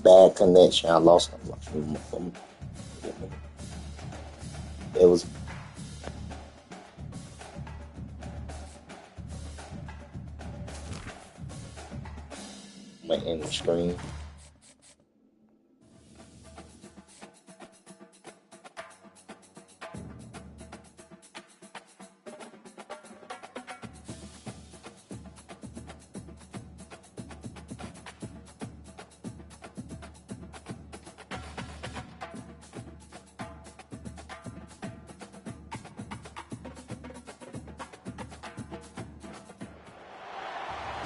bad connection. I lost it was my end screen.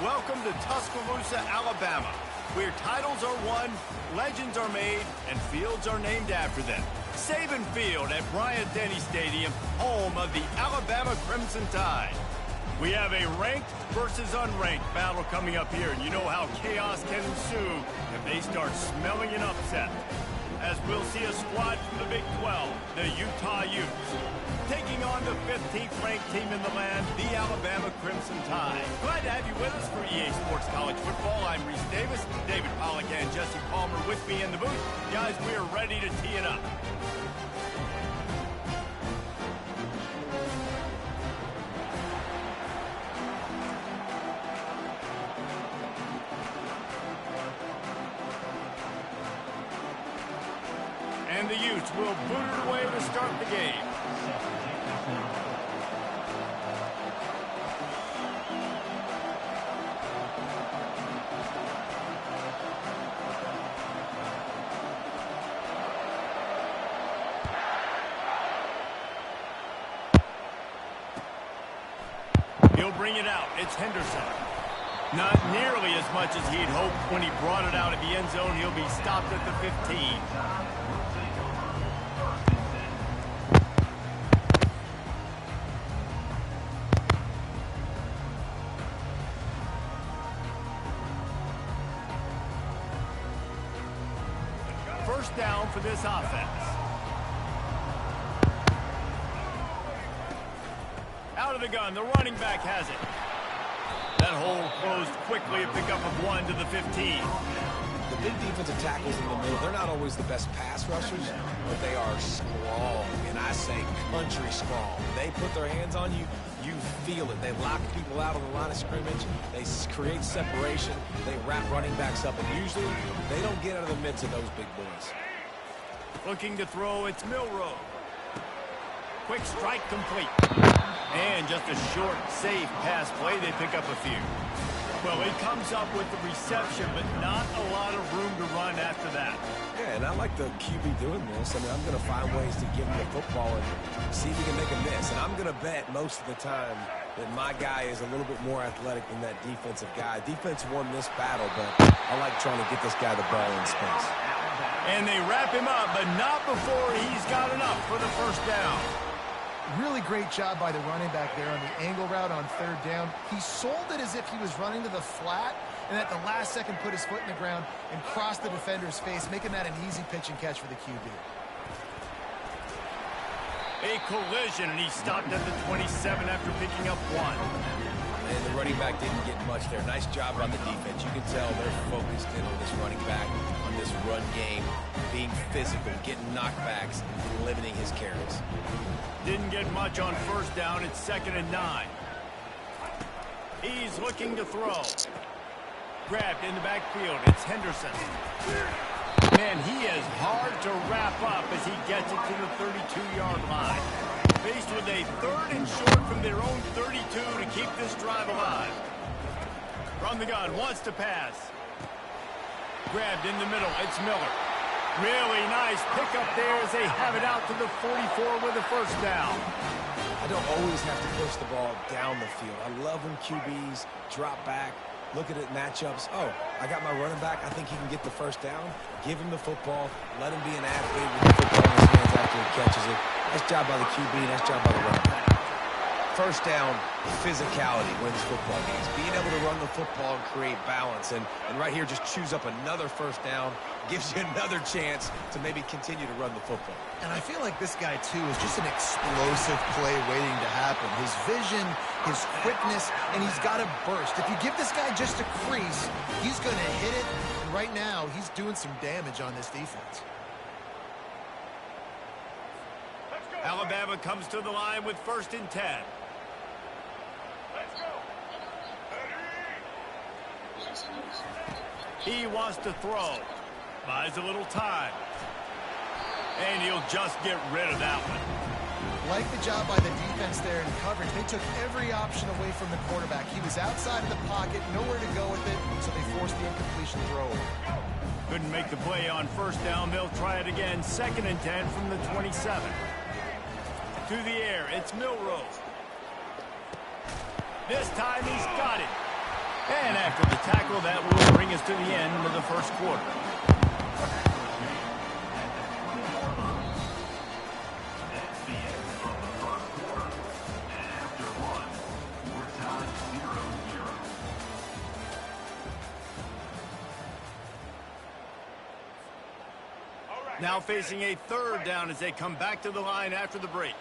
Welcome to Tuscaloosa, Alabama, where titles are won, legends are made, and fields are named after them. Saban Field at Bryant-Denny Stadium, home of the Alabama Crimson Tide. We have a ranked versus unranked battle coming up here, and you know how chaos can ensue if they start smelling an upset. As we'll see a squad from the Big 12, the Utah Utes, taking on the 15th ranked team in the land, the Alabama Crimson Tide. Glad to have you with us for EA Sports College Football. I'm Reese Davis, David Pollack and Jesse Palmer with me in the booth. Guys, we are ready to tee it up. And the Utes will boot it away to start the game. He'll bring it out. It's Henderson. Not nearly as much as he'd hoped when he brought it out of the end zone. He'll be stopped at the 15. First down for this offense. Out of the gun, the running back has it. That hole closed quickly, a pickup of 1 to the 15. The big defensive tackles in the middle, they're not always the best pass rushers, but they are strong, and I say country strong. They put their hands on you, you feel it. They lock people out on the line of scrimmage. They create separation. They wrap running backs up, and usually they don't get out of the midst of those big boys. Looking to throw, it's Milrow. Quick strike complete. And just a short, safe pass play. They pick up a few. Well, he comes up with the reception, but not a lot of room to run after that. Yeah, and I like the QB doing this. I mean, I'm going to find ways to give him the football and see if he can make a miss. And I'm going to bet most of the time that my guy is a little bit more athletic than that defensive guy. Defense won this battle, but I like trying to get this guy the ball in space. And they wrap him up, but not before he's got enough for the first down. Really great job by the running back there on the angle route on third down. He sold it as if he was running to the flat, and at the last second put his foot in the ground and crossed the defender's face, making that an easy pitch and catch for the QB. A collision, and he stopped at the 27 after picking up 1. And the running back didn't get much there. Nice job on the defense. You can tell they're focused in on this running back, on this run game, being physical, getting knockbacks, limiting his carries. Didn't get much on first down. It's 2nd and 9. He's looking to throw. Grabbed in the backfield. It's Henderson. Man, he is hard to wrap up as he gets it to the 32-yard line. Faced with a 3rd and short from their own 32 to keep this drive alive. From the gun, wants to pass. Grabbed in the middle. It's Miller. Really nice pickup there as they have it out to the 44 with a first down. I don't always have to push the ball down the field. I love when QBs drop back, look at it matchups. Oh, I got my running back. I think he can get the first down. Give him the football. Let him be an athlete with the football in his hands after he catches it. Nice job by the QB. Nice job by the running back. First down, physicality wins football games. Being able to run the football and create balance. And right here, just choose up another first down. Gives you another chance to maybe continue to run the football. And I feel like this guy, too, is just an explosive play waiting to happen. His vision, his quickness, and he's got to burst. If you give this guy just a crease, he's going to hit it and right now, he's doing some damage on this defense. Alabama comes to the line with 1st and 10. Let's go. He wants to throw. Buys a little time. And he'll just get rid of that one. Like the job by the defense there in coverage. They took every option away from the quarterback. He was outside of the pocket, nowhere to go with it, so they forced the incompletion throw. Couldn't make the play on 1st down. They'll try it again. 2nd and 10 from the 27. To the air, it's Milrose. This time he's got it. And after the tackle, that will bring us to the end of the 1st quarter. Now facing a 3rd down as they come back to the line after the break.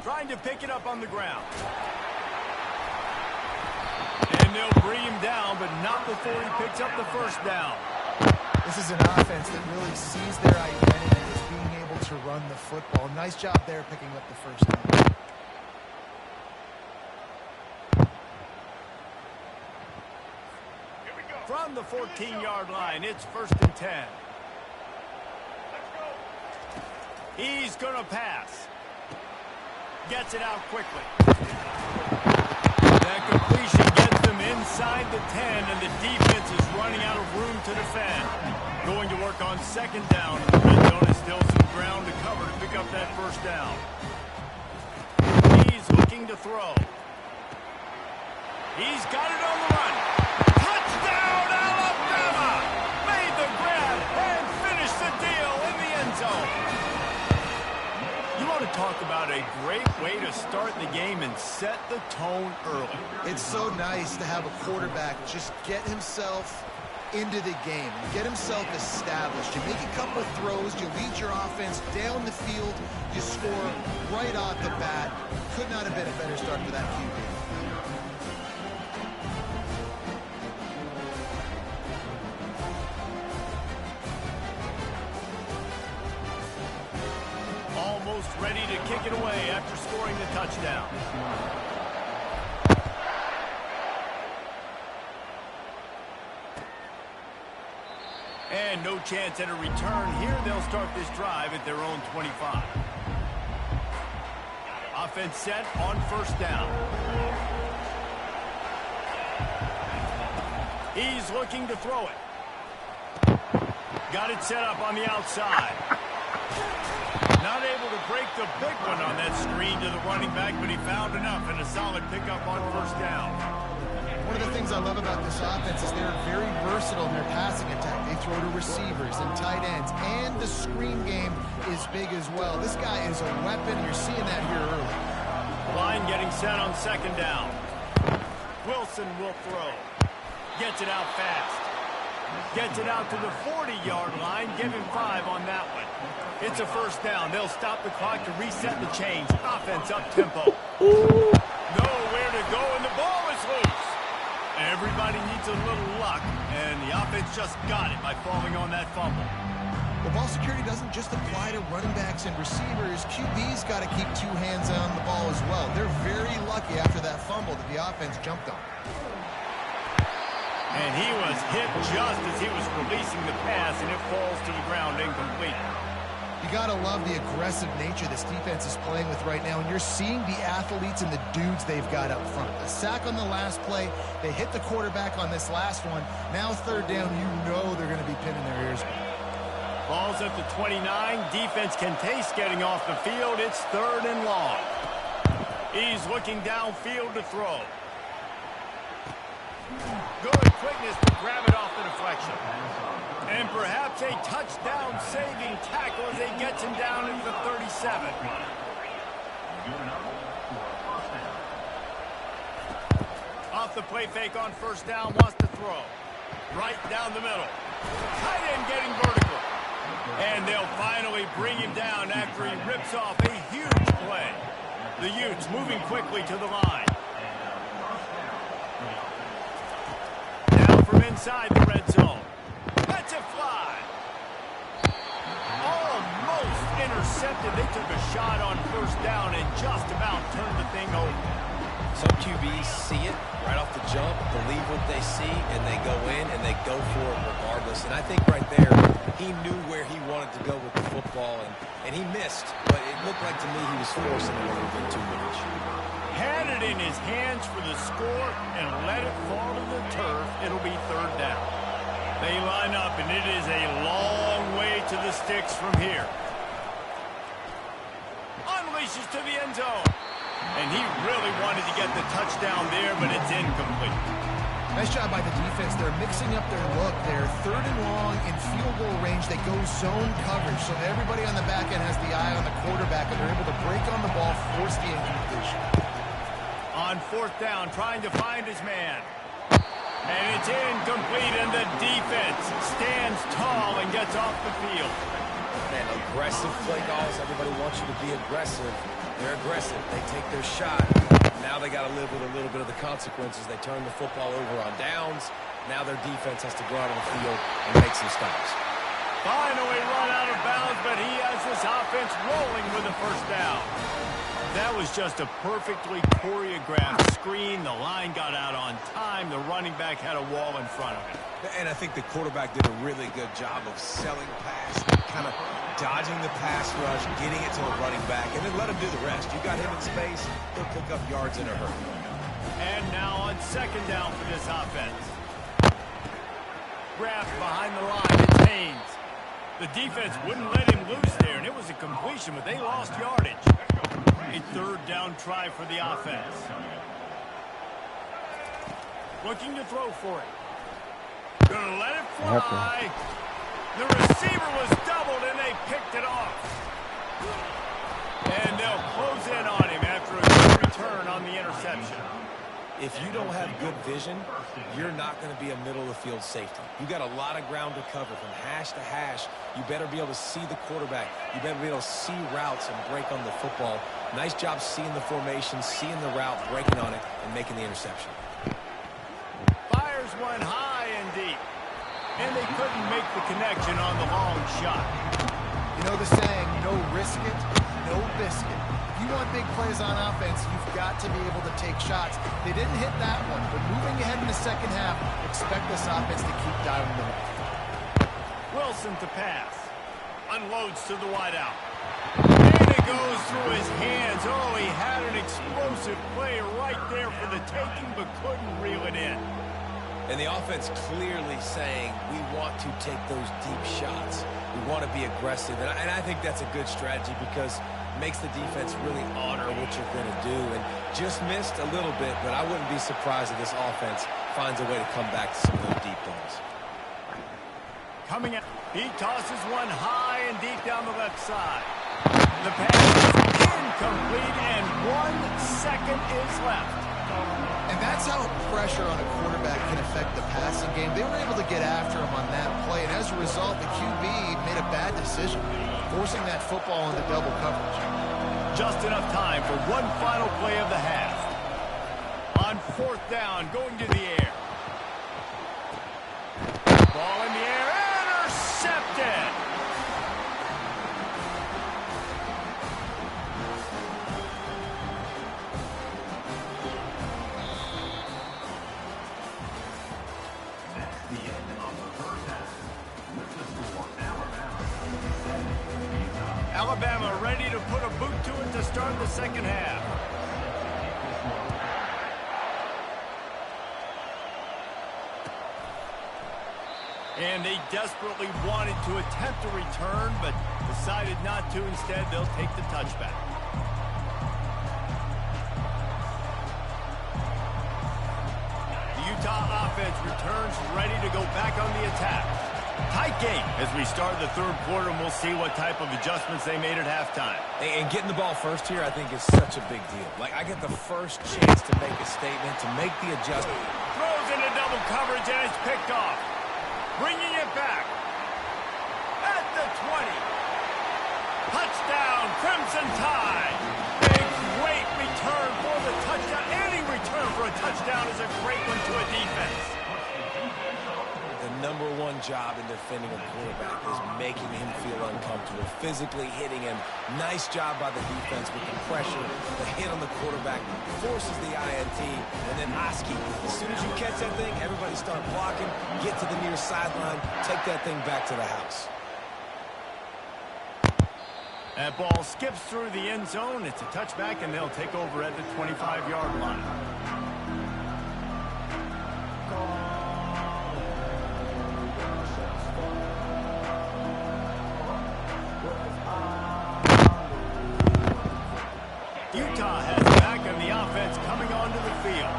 Trying to pick it up on the ground. And they'll bring him down, but not before he picks up the 1st down. This is an offense that really sees their identity as being able to run the football. Nice job there picking up the 1st down. From the 14-yard line, it's 1st and 10. He's going to pass. Gets it out quickly. That completion gets them inside the 10, and the defense is running out of room to defend. Going to work on 2nd down. The red zone is still some ground to cover to pick up that 1st down. He's looking to throw. He's got it on the run. Touchdown, Alabama! Made the grab and finished the deal in the end zone. You want to talk about a great way to start the game and set the tone early. It's so nice to have a quarterback just get himself into the game and get himself established. You make a couple of throws, you lead your offense down the field, you score right off the bat. Could not have been a better start for that QB. Almost ready to kick it away after scoring the touchdown. And no chance at a return here. They'll start this drive at their own 25. Offense set on 1st down. He's looking to throw it. Got it set up on the outside. Not able to break the big one on that screen to the running back, but he found enough and a solid pickup on 1st down. One of the things I love about this offense is they're very versatile in their passing attack. They throw to receivers and tight ends, and the screen game is big as well. This guy is a weapon. You're seeing that here early. Line getting set on 2nd down. Wilson will throw. Gets it out fast. Gets it out to the 40-yard line. Give him 5 on that one. It's a 1st down. They'll stop the clock to reset the chains. Offense up-tempo. Nowhere to go, and the ball is loose. Everybody needs a little luck, and the offense just got it by falling on that fumble. Well, ball security doesn't just apply to running backs and receivers. QB's got to keep 2 hands on the ball as well. They're very lucky after that fumble that the offense jumped on. And he was hit just as he was releasing the pass, and it falls to the ground incomplete. You got to love the aggressive nature this defense is playing with right now, and you're seeing the athletes and the dudes they've got up front. A sack on the last play. They hit the quarterback on this last one. Now 3rd down, you know they're going to be pinning their ears back. Ball's at the 29. Defense can taste getting off the field. It's 3rd and long. He's looking downfield to throw. Good quickness to grab it off the deflection. And perhaps a touchdown-saving tackle as he gets him down into the 37. Off the play fake on 1st down, wants to throw. Right down the middle. Tight end getting vertical. And they'll finally bring him down after he rips off a huge play. The Utes moving quickly to the line. inside the red zone. That's a fly. Almost intercepted. They took a shot on first down and just about turned the thing over. Some QBs see it right off the jump, believe what they see, and they go in and they go for it regardless. And I think right there, he knew where he wanted to go with the football, and he missed. But it looked like to me he was forcing it a little bit too much. Had it in his hands for the score and let it fall to the turf. It'll be third down. They line up, and it is a long way to the sticks from here. Unleashes to the end zone. And he really wanted to get the touchdown there, but it's incomplete. Nice job by the defense. They're mixing up their look. They're third and long in field goal range. They go zone coverage, so everybody on the back end has the eye on the quarterback, and they're able to break on the ball, force the incompletion. On fourth down, trying to find his man. And it's incomplete, and the defense stands tall and gets off the field. Man, aggressive play calls. Everybody wants you to be aggressive. They're aggressive. They take their shot. Now they got to live with a little bit of the consequences. They turn the football over on downs. Now their defense has to go out on the field and make some stops. Finally run out of bounds, but he has this offense rolling with a first down. That was just a perfectly choreographed screen. The line got out on time. The running back had a wall in front of him. And I think the quarterback did a really good job of selling pass, kind of dodging the pass rush, getting it to the running back, and then let him do the rest. You got him in space, he'll pick up yards in a hurry. And now on second down for this offense. Grabbed behind the line, it's Haynes. The defense wouldn't let him loose there, and it was a completion, but they lost yardage. A third down try for the offense. Looking to throw for it. Gonna let it fly. The receiver was doubled, and they picked it off. And they'll close in on him after a good return on the interception. If you don't have good vision, you're not going to be a middle-of-the-field safety. You got a lot of ground to cover from hash to hash. You better be able to see the quarterback. You better be able to see routes and break on the football. Nice job seeing the formation, seeing the route, breaking on it, and making the interception. Fires one high and deep. And they couldn't make the connection on the long shot. You know the saying, no risk it, no biscuit. If you want big plays on offense, you've got to be able to take shots. They didn't hit that one, but moving ahead in the second half, expect this offense to keep dialing them up. Wilson to pass. Unloads to the wideout. And it goes through his hands. Oh, he had an explosive play right there for the taking, but couldn't reel it in. And the offense clearly saying, we want to take those deep shots. We want to be aggressive. And I think that's a good strategy because it makes the defense really honor what you're going to do. And just missed a little bit, but I wouldn't be surprised if this offense finds a way to come back to some of those deep balls. Coming out, he tosses one high and deep down the left side. The pass is incomplete, and 1 second is left. And that's how pressure on a quarterback can affect the passing game. They were able to get after him on that play, and as a result, the QB made a bad decision, forcing that football into double coverage. Just enough time for one final play of the half. On fourth down, going to the air. Ball in the air, intercepted! Alabama ready to put a boot to it to start the second half. And they desperately wanted to attempt a return, but decided not to. Instead, they'll take the touchback. The Utah offense returns ready to go back on the attack. Tight game as we start the third quarter, and we'll see what type of adjustments they made at halftime. And getting the ball first here, I think, is such a big deal. Like, I get the first chance to make a statement, to make the adjustment. Throws into double coverage, and it's picked off. Bringing it back. At the 20. Touchdown, Crimson Tide. A great return for the touchdown. Any return for a touchdown is a great one to a defense. #1 job in defending a quarterback is making him feel uncomfortable, physically hitting him. Nice job by the defense with the pressure, the hit on the quarterback, forces the INT, and then Oski. As soon as you catch that thing, everybody start blocking, get to the near sideline, take that thing back to the house. That ball skips through the end zone. It's a touchback, and they'll take over at the 25-yard line. Utah has back on the offense coming onto the field.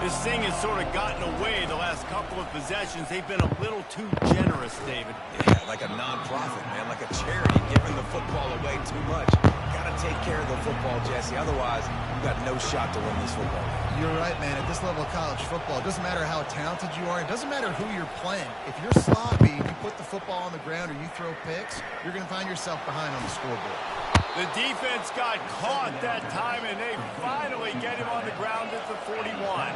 This thing has sort of gotten away the last couple of possessions. They've been a little too generous, David. Yeah, like a nonprofit, man, like a charity, giving the football away too much. Got to take care of the football, Jesse. Otherwise, you've got no shot to win this football game. You're right, man. At this level of college football, it doesn't matter how talented you are. It doesn't matter who you're playing. If you're sloppy, you put the football on the ground or you throw picks, you're going to find yourself behind on the scoreboard. The defense got caught that time, and they finally get him on the ground at the 41.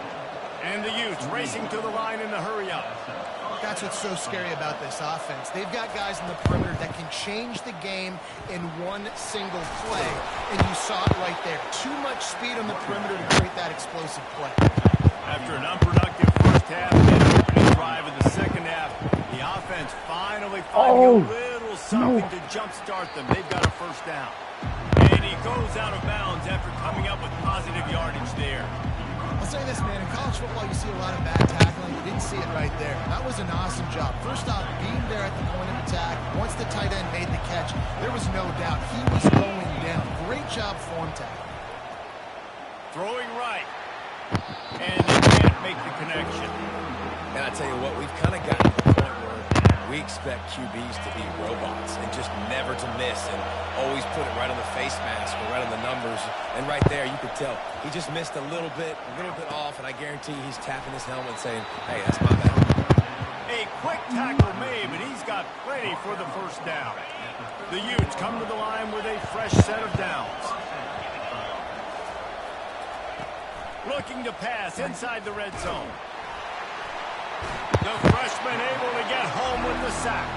And the Utes racing to the line in the hurry-up. That's what's so scary about this offense. They've got guys in the perimeter that can change the game in one single play, and you saw it right there. Too much speed on the perimeter to create that explosive play. After an unproductive first half and an opening drive in the second half, the offense finally finding a little something to jumpstart them. They've got a first down. And he goes out of bounds after coming up with positive yardage there. I'll say this, man. In college football, you see a lot of bad tackling. You didn't see it right there. That was an awesome job. First off, being there at the point of attack. Once the tight end made the catch, there was no doubt he was going down. Great job form tackle. Throwing right. And they can't make the connection. And I tell you what, we've kind of gotten to the point where we expect QBs to be robots and just never to miss and always put it right on the face mask or right on the numbers. And right there, you could tell he just missed a little bit off, and I guarantee he's tapping his helmet saying, hey, that's my bad. A quick tackle made, but he's got plenty for the first down. The Utes come to the line with a fresh set of downs. Looking to pass inside the red zone. The freshman able to get home with the sack.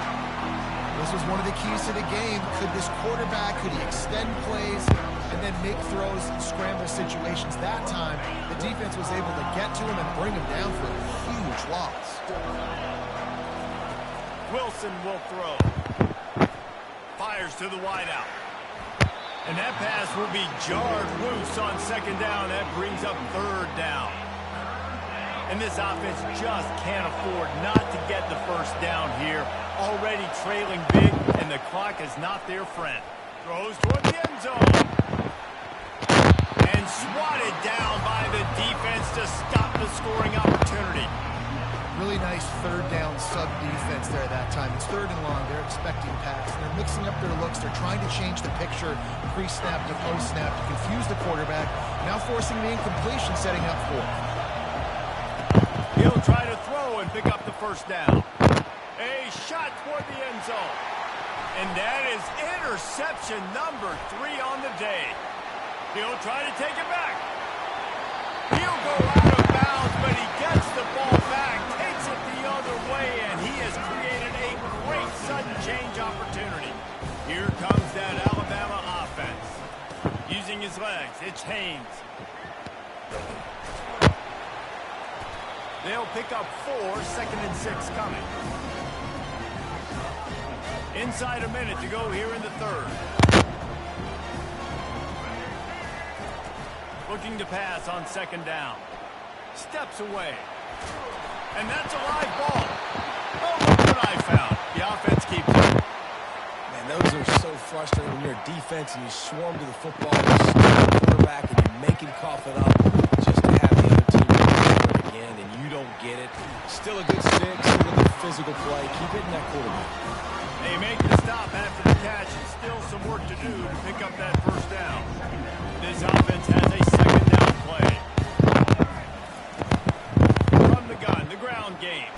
This was one of the keys to the game. Could this quarterback, could he extend plays and then make throws in scramble situations? That time, the defense was able to get to him and bring him down for a huge loss. Wilson will throw. Fires to the wideout. And that pass will be jarred loose on second down. That brings up third down. And this offense just can't afford not to get the first down here. Already trailing big, and the clock is not their friend. Throws toward the end zone. And swatted down by the defense to stop the scoring opportunity. Really nice third down sub-defense there that time. It's third and long. They're expecting pass. They're mixing up their looks. They're trying to change the picture pre-snap to post-snap to confuse the quarterback. Now forcing the incompletion, setting up for it. He'll try to throw and pick up the first down. A shot toward the end zone. And that is interception number 3 on the day. He'll try to take it back. He'll go out of bounds, but he gets the ball back, takes it the other way, and he has created a great sudden change opportunity. Here comes that Alabama offense. Using his legs, it's Haynes. They'll pick up 4, second and 6 coming. Inside a minute to go here in the third. Looking to pass on second down. Steps away. And that's a live ball. Oh, look what I found. The offense keeps it. Man, those are so frustrating when you're a defense and you swarm to the football, you stop the quarterback, and you make him cough it up just to have the other team again, and you don't get it. Still a good stick, still a good physical play. Keep hitting that quarterback. They make the stop after the catch, and still some work to do to pick up that first down. This offense has a second down play. From the gun, the ground game.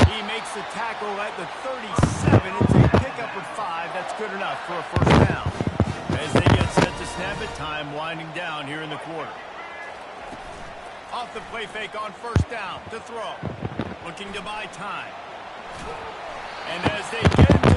He makes the tackle at the 37. It's a pickup of 5. That's good enough for a first down. As they get set to snap it, time winding down here in the quarter. Off the play fake on first down to throw. looking to buy time. And as they get into...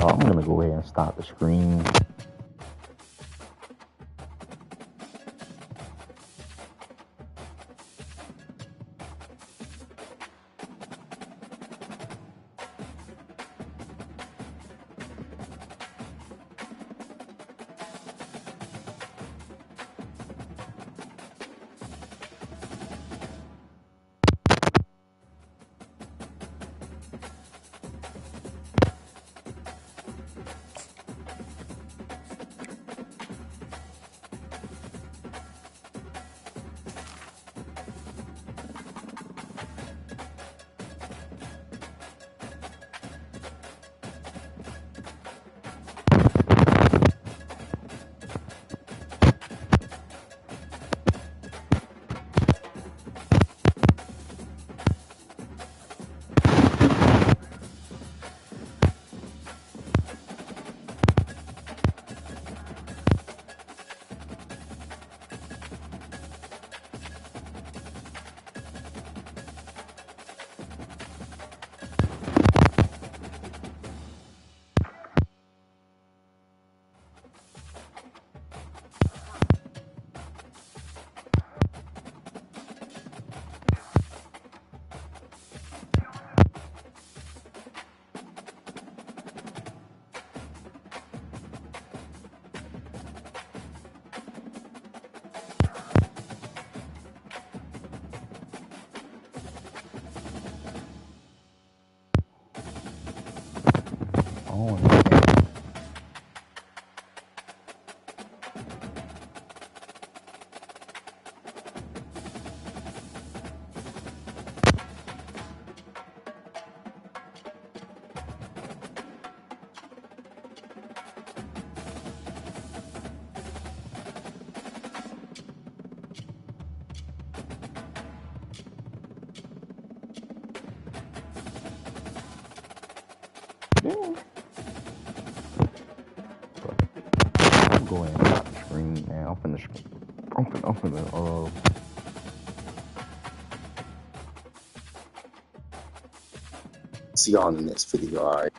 I'm gonna go ahead and stop the screen. I'm going to stop the screen now. I'm finna see y'all in the next video, alright?